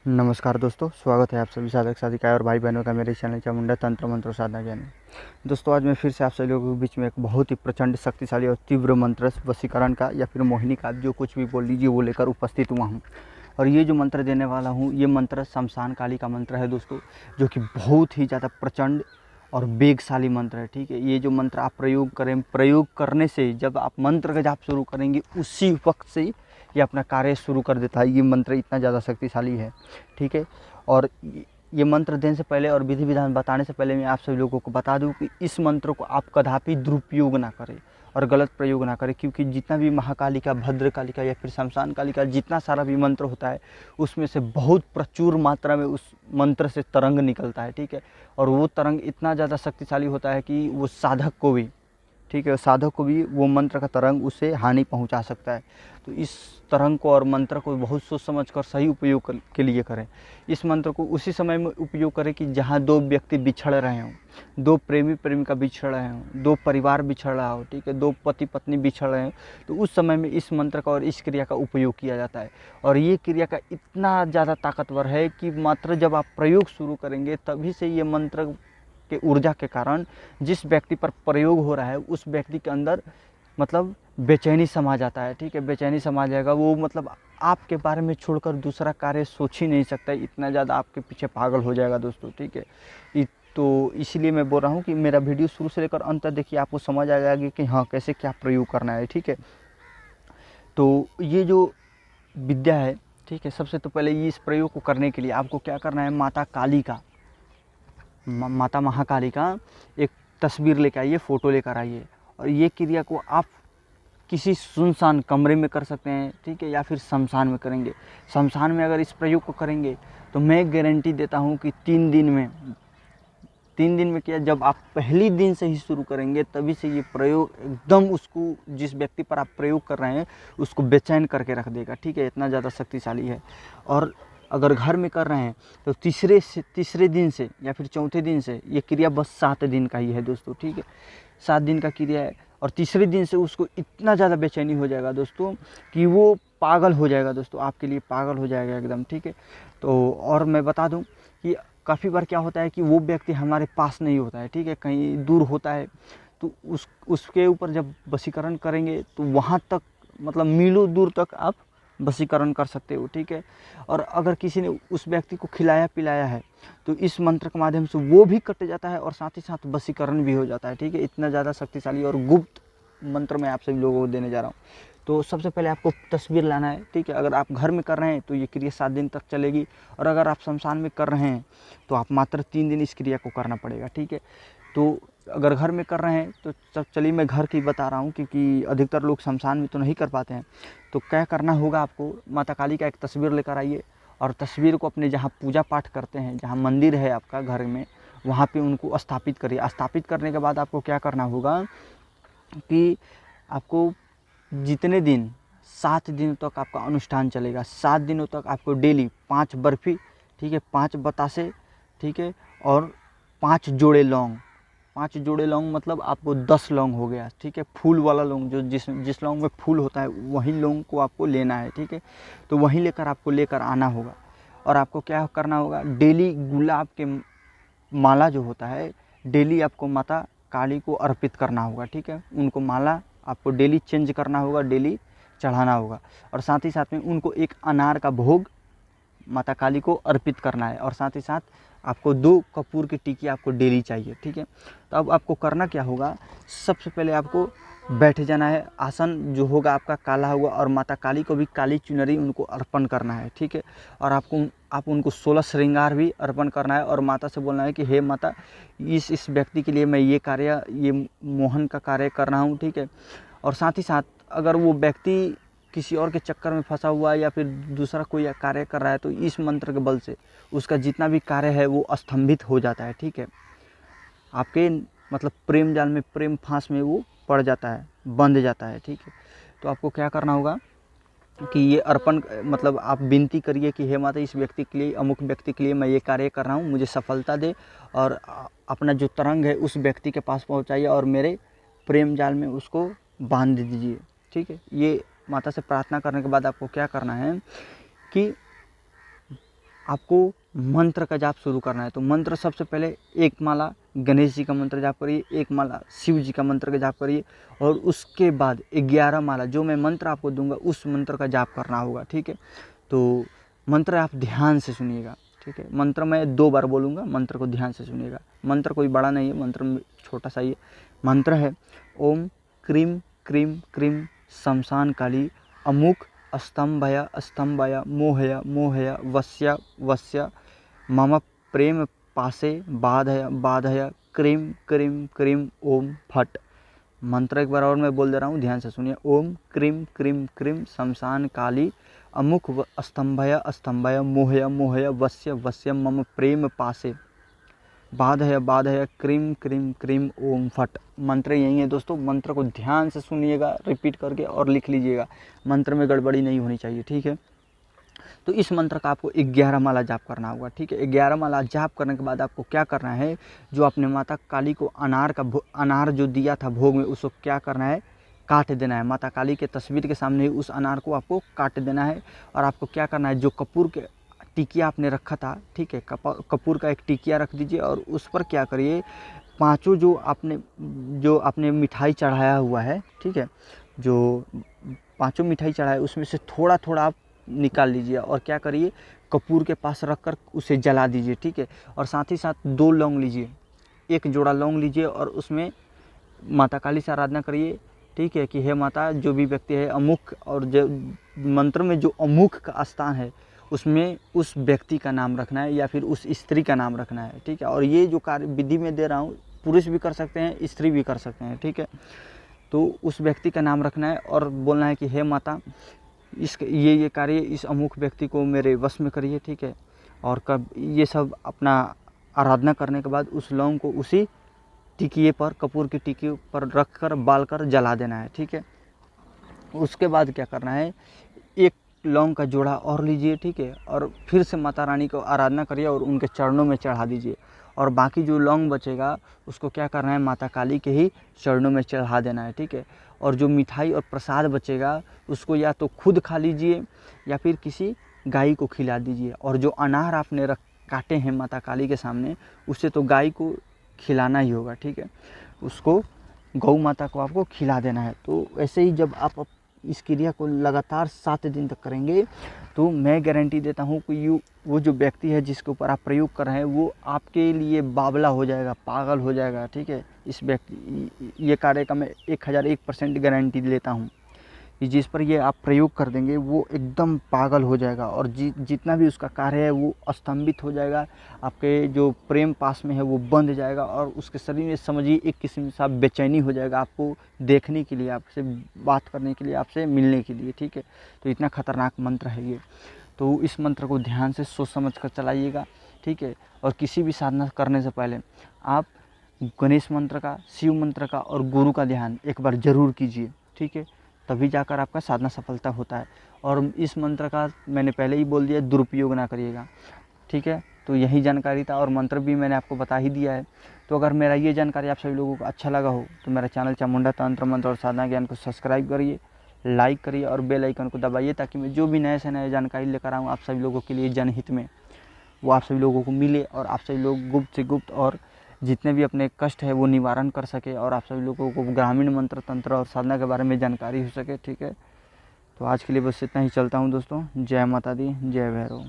नमस्कार दोस्तों, स्वागत है आप सभी साधक साधिकाएं और भाई बहनों का मेरे चैनल चामुंडा तंत्र मंत्र साधना ज्ञान में। दोस्तों, आज मैं फिर से आप सभी लोगों के बीच में एक बहुत ही प्रचंड शक्तिशाली और तीव्र मंत्र वशीकरण का या फिर मोहिनी का, जो कुछ भी बोल लीजिए, वो लेकर उपस्थित हुआ हूँ। और ये जो मंत्र देने वाला हूँ, ये मंत्र शमशान काली का मंत्र है दोस्तों, जो कि बहुत ही ज़्यादा प्रचंड और वेगशाली मंत्र है। ठीक है, ये जो मंत्र आप प्रयोग करें, प्रयोग करने से जब आप मंत्र का जाप शुरू करेंगे, उसी वक्त से ये अपना कार्य शुरू कर देता है। ये मंत्र इतना ज़्यादा शक्तिशाली है। ठीक है, और ये मंत्र देने से पहले और विधि विधान बताने से पहले मैं आप सभी लोगों को बता दूं कि इस मंत्र को आप कदापि दुरुपयोग ना करें और गलत प्रयोग ना करें, क्योंकि जितना भी महाकालिका, भद्रकालिका या फिर शमशान कालिका, जितना सारा भी मंत्र होता है, उसमें से बहुत प्रचुर मात्रा में उस मंत्र से तरंग निकलता है। ठीक है, और वो तरंग इतना ज़्यादा शक्तिशाली होता है कि वो साधक को भी, ठीक है, साधक को भी वो मंत्र का तरंग उससे हानि पहुंचा सकता है। तो इस तरंग को और मंत्र को बहुत सोच समझ कर सही उपयोग के लिए करें। इस मंत्र को उसी समय में उपयोग करें कि जहां दो व्यक्ति बिछड़ रहे हों, दो प्रेमी प्रेमिका बिछड़ रहे हों, दो परिवार बिछड़ रहा हो, ठीक है, दो पति पत्नी बिछड़ रहे हों, तो उस समय में इस मंत्र का और इस क्रिया का उपयोग किया जाता है। और ये क्रिया का इतना ज़्यादा ताकतवर है कि मात्र जब आप प्रयोग शुरू करेंगे तभी से ये मंत्र के ऊर्जा के कारण जिस व्यक्ति पर प्रयोग हो रहा है, उस व्यक्ति के अंदर मतलब बेचैनी समा जाता है। ठीक है, बेचैनी समा जाएगा, वो मतलब आपके बारे में छोड़कर दूसरा कार्य सोच ही नहीं सकता, इतना ज़्यादा आपके पीछे पागल हो जाएगा दोस्तों। ठीक है, तो इसलिए मैं बोल रहा हूँ कि मेरा वीडियो शुरू से लेकर अंत तक देखिए, आपको समझ आ जाएगी कि हाँ, कैसे क्या प्रयोग करना है। ठीक है, तो ये जो विद्या है, ठीक है, सबसे तो पहले इस प्रयोग को करने के लिए आपको क्या करना है, माता काली का, माता महाकाली का एक तस्वीर लेकर आइए, फ़ोटो लेकर आइए। और ये क्रिया को आप किसी सुनसान कमरे में कर सकते हैं, ठीक है, या फिर शमशान में करेंगे। शमशान में अगर इस प्रयोग को करेंगे तो मैं गारंटी देता हूँ कि 3 दिन में क्या, जब आप पहली दिन से ही शुरू करेंगे तभी से ये प्रयोग एकदम उसको, जिस व्यक्ति पर आप प्रयोग कर रहे हैं, उसको बेचैन करके रख देगा। ठीक है, इतना ज़्यादा शक्तिशाली है। और अगर घर में कर रहे हैं तो तीसरे दिन से या फिर चौथे दिन से, ये क्रिया बस 7 दिन का ही है दोस्तों। ठीक है, 7 दिन का क्रिया है। और तीसरे दिन से उसको इतना ज़्यादा बेचैनी हो जाएगा दोस्तों कि वो पागल हो जाएगा दोस्तों, आपके लिए पागल हो जाएगा एकदम। ठीक है, तो और मैं बता दूं कि काफ़ी बार क्या होता है कि वो व्यक्ति हमारे पास नहीं होता है, ठीक है, कहीं दूर होता है, तो उसके ऊपर जब वशीकरण करेंगे तो वहाँ तक, मतलब मीलों दूर तक आप वशीकरण कर सकते हो। ठीक है, और अगर किसी ने उस व्यक्ति को खिलाया पिलाया है तो इस मंत्र के माध्यम से वो भी कट जाता है और साथ ही साथ वशीकरण भी हो जाता है। ठीक है, इतना ज़्यादा शक्तिशाली और गुप्त मंत्र मैं आप सभी लोगों को देने जा रहा हूँ। तो सबसे पहले आपको तस्वीर लाना है। ठीक है, अगर आप घर में कर रहे हैं तो ये क्रिया 7 दिन तक चलेगी, और अगर आप शमशान में कर रहे हैं तो आप मात्र 3 दिन इस क्रिया को करना पड़ेगा। ठीक है, तो अगर घर में कर रहे हैं तो सब, चलिए मैं घर की बता रहा हूँ, क्योंकि अधिकतर लोग शमशान में तो नहीं कर पाते हैं। तो क्या करना होगा, आपको माता काली का एक तस्वीर लेकर आइए, और तस्वीर को अपने जहाँ पूजा पाठ करते हैं, जहाँ मंदिर है आपका घर में, वहाँ पे उनको स्थापित करिए। स्थापित करने के बाद आपको क्या करना होगा कि आपको जितने दिन, 7 दिन तक आपका अनुष्ठान चलेगा। 7 दिनों तक आपको डेली 5 बर्फ़ी, ठीक है, 5 बतासे, ठीक है, और 5 जोड़े लौंग। 5 जोड़े लौंग मतलब आपको 10 लौंग हो गया। ठीक है, फूल वाला लौंग, जो जिस लौंग में फूल होता है वही लौंग को आपको लेना है। ठीक है, तो वहीं लेकर आना होगा। और आपको क्या करना होगा, डेली गुलाब के माला जो होता है, डेली आपको माता काली को अर्पित करना होगा। ठीक है, उनको माला आपको डेली चेंज करना होगा, डेली चढ़ाना होगा। और साथ ही साथ में उनको एक अनार का भोग माता काली को अर्पित करना है, और साथ ही साथ आपको 2 कपूर की टिक्की आपको डेली चाहिए। ठीक है, तो अब आपको करना क्या होगा, सबसे पहले आपको बैठ जाना है। आसन जो होगा आपका काला होगा, और माता काली को भी काली चुनरी उनको अर्पण करना है। ठीक है, और आप उनको 16 श्रृंगार भी अर्पण करना है, और माता से बोलना है कि हे माता, इस व्यक्ति के लिए मैं ये मोहन का कार्य कर रहा हूँ। ठीक है, और साथ ही साथ अगर वो व्यक्ति किसी और के चक्कर में फंसा हुआ है या फिर दूसरा कोई कार्य कर रहा है, तो इस मंत्र के बल से उसका जितना भी कार्य है वो स्तंभित हो जाता है। ठीक है, आपके मतलब प्रेम जाल में, प्रेम फांस में वो पड़ जाता है, बंध जाता है। ठीक है, तो आपको क्या करना होगा कि ये अर्पण, मतलब आप विनती करिए कि हे माता, इस व्यक्ति के लिए, अमुक व्यक्ति के लिए मैं ये कार्य कर रहा हूँ, मुझे सफलता दे, और अपना जो तरंग है उस व्यक्ति के पास पहुँचाइए और मेरे प्रेम जाल में उसको बांध दीजिए। ठीक है, ये माता से प्रार्थना करने के बाद आपको क्या करना है कि आपको मंत्र का जाप शुरू करना है। तो मंत्र सबसे पहले एक माला गणेश जी का मंत्र जाप करिए, एक माला शिव जी का मंत्र का जाप करिए, और उसके बाद 11 माला जो मैं मंत्र आपको दूंगा उस मंत्र का जाप करना होगा, ठीक है। तो मंत्र आप ध्यान से सुनिएगा, ठीक है। मंत्र मैं 2 बार बोलूँगा, मंत्र को ध्यान से सुनिएगा। मंत्र कोई बड़ा नहीं है, मंत्र छोटा सा ही है। मंत्र है ओम क्रीम क्रीम क्रीम शमशान काली अमुक स्तंभय स्तंभय मोहय मोहय वस्य वस्य मम प्रेम पासे बाधय बाधय क्रीम क्रीम क्रीम ओम फट। मंत्र एक बार और मैं बोल दे रहा हूँ, ध्यान से सुनिए। ओम क्रीम क्रीम क्रीम शमशान काली अमुक स्तंभय स्तंभय मोहय मोहय वस्य वस्य मम प्रेम पासे बाधय बाधय क्रीम क्रीम क्रीम ओम फट। मंत्र यही है दोस्तों। मंत्र को ध्यान से सुनिएगा, रिपीट करके और लिख लीजिएगा। मंत्र में गड़बड़ी नहीं होनी चाहिए, ठीक है। तो इस मंत्र का आपको 11 माला जाप करना होगा, ठीक है। 11 माला जाप करने के बाद आपको क्या करना है, जो आपने माता काली को अनार जो दिया था भोग में, उसको क्या करना है, काट देना है। माता काली के तस्वीर के सामने उस अनार को आपको काट देना है। और आपको क्या करना है, जो कपूर के टिकिया आपने रखा था, ठीक है, कपूर का एक टिकिया रख दीजिए, और उस पर क्या करिए, पांचों जो आपने मिठाई चढ़ाया हुआ है, ठीक है, जो पांचों मिठाई चढ़ाए उसमें से थोड़ा थोड़ा आप निकाल लीजिए, और क्या करिए, कपूर के पास रख कर उसे जला दीजिए, ठीक है। और साथ ही साथ 2 लौंग लीजिए, एक जोड़ा लौंग लीजिए, और उसमें माता काली से आराधना करिए, ठीक है, कि हे माता, जो भी व्यक्ति है अमुख, और जो मंत्र में जो अमुख का स्थान है उसमें उस व्यक्ति का नाम रखना है या फिर उस स्त्री का नाम रखना है, ठीक है। और ये जो कार्य विधि में दे रहा हूँ, पुरुष भी कर सकते हैं, स्त्री भी कर सकते हैं, ठीक है। तो उस व्यक्ति का नाम रखना है और बोलना है कि हे माता, ये कार्य इस अमुख व्यक्ति को मेरे वश में करिए, ठीक है। और कब ये सब अपना आराधना करने के बाद उस लौंग को उसी टिकिए पर, कपूर की टिकी पर रख कर बाल कर जला देना है, ठीक है। उसके बाद क्या करना है, एक लौंग का जोड़ा और लीजिए, ठीक है, और फिर से माता रानी को आराधना करिए और उनके चरणों में चढ़ा दीजिए। और बाकी जो लौंग बचेगा उसको क्या करना है, माता काली के ही चरणों में चढ़ा देना है, ठीक है। और जो मिठाई और प्रसाद बचेगा उसको या तो खुद खा लीजिए या फिर किसी गाय को खिला दीजिए। और जो अनार आपने काटे हैं माता काली के सामने, उससे तो गाय को खिलाना ही होगा, ठीक है, उसको गौ माता को आपको खिला देना है। तो ऐसे ही जब आप इस क्रिया को लगातार 7 दिन तक करेंगे तो मैं गारंटी देता हूँ कि वो जो व्यक्ति है जिसके ऊपर आप प्रयोग कर रहे हैं वो आपके लिए बावला हो जाएगा, पागल हो जाएगा, ठीक है। इस व्यक्ति ये कार्य का मैं 1001% गारंटी लेता हूँ कि जिस पर ये आप प्रयोग कर देंगे वो एकदम पागल हो जाएगा, और जितना भी उसका कार्य है वो स्तंभित हो जाएगा। आपके जो प्रेम पास में है वो बंध जाएगा, और उसके शरीर में समझिए एक किस्म से बेचैनी हो जाएगा आपको देखने के लिए, आपसे बात करने के लिए, आपसे मिलने के लिए, ठीक है। तो इतना खतरनाक मंत्र है ये। तो इस मंत्र को ध्यान से सोच समझ कर चलाइएगा, ठीक है। और किसी भी साधना करने से पहले आप गणेश मंत्र का, शिव मंत्र का और गुरु का ध्यान एक बार ज़रूर कीजिए, ठीक है, तभी जाकर आपका साधना सफलता होता है। और इस मंत्र का मैंने पहले ही बोल दिया, दुरुपयोग ना करिएगा, ठीक है। तो यही जानकारी था, और मंत्र भी मैंने आपको बता ही दिया है। तो अगर मेरा ये जानकारी आप सभी लोगों को अच्छा लगा हो तो मेरा चैनल चामुंडा तंत्र मंत्र और साधना ज्ञान को सब्सक्राइब करिए, लाइक करिए और बेल आइकन को दबाइए, ताकि मैं जो भी नए से नए जानकारी लेकर आऊँ आप सभी लोगों के लिए जनहित में, वो आप सभी लोगों को मिले, और आप सभी लोग गुप्त से गुप्त और जितने भी अपने कष्ट है वो निवारण कर सके, और आप सभी लोगों को ग्रामीण मंत्र तंत्र और साधना के बारे में जानकारी हो सके, ठीक है। तो आज के लिए बस इतना ही, चलता हूँ दोस्तों। जय माता दी, जय भैरव।